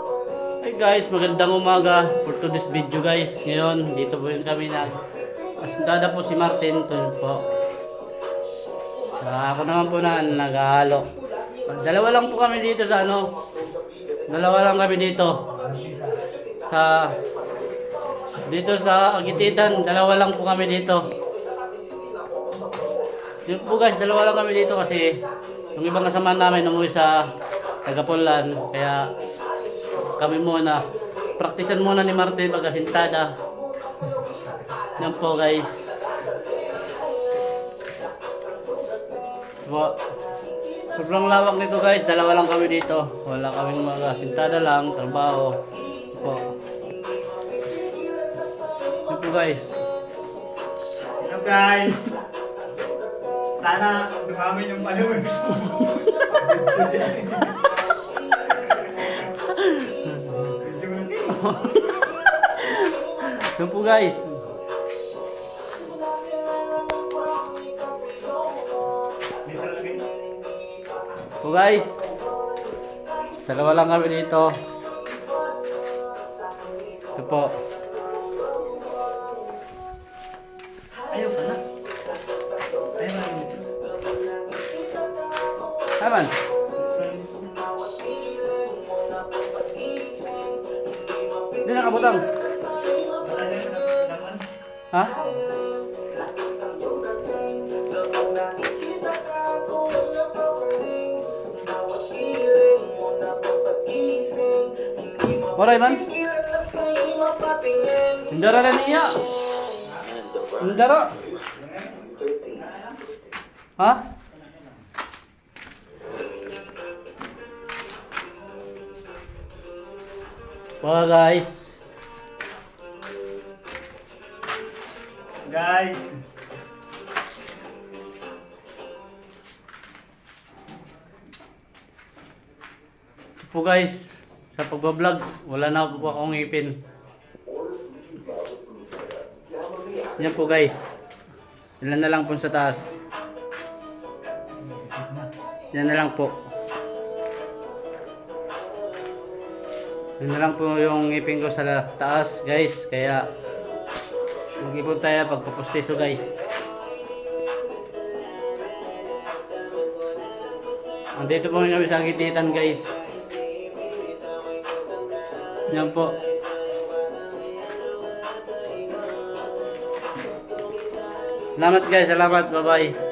Hey guys, magandang umaga for today's video guys. Ngayon, dito po yung kami Asuntada po si Martin. Ito po. Ako naman po na naghahalo. Dalawa lang po kami dito sa ano. Dalawa lang kami dito. Dito sa Agititan. Dalawa lang po kami dito. Yun po guys, dalawa lang kami dito kasi yung ibang kasama namin umuwi sa Tagapulan. Kaya kami muna. Praktisan muna ni Martin pagkasintada. Yan po guys. Po. Sobrang lawak nito guys. Dalawa lang kami dito. Wala kaming mga sintada lang. Trabaho. Po. Yan po guys. Hello guys! Sana dumami yung followers mo. Yan po guys. Po guys. Dalawa lang kami dito. Ito po. Ayaw ka na. Ayaw na rin ito. Taman. Hindi nakabutang. Ha? Waray man? Indara na niya. Indara. Ha? Wah guys. Guys! Po guys, sa pagbablog, wala na po akong ngipin. Yan po guys. Ilan na lang po sa taas. Yan na lang po. Yan na lang po yung ngipin ko sa taas guys. Kaya mag-ipon tayo pagpapustiso guys. Andito po kami sa Agititan guys. Yan po. Salamat guys, salamat. Bye bye.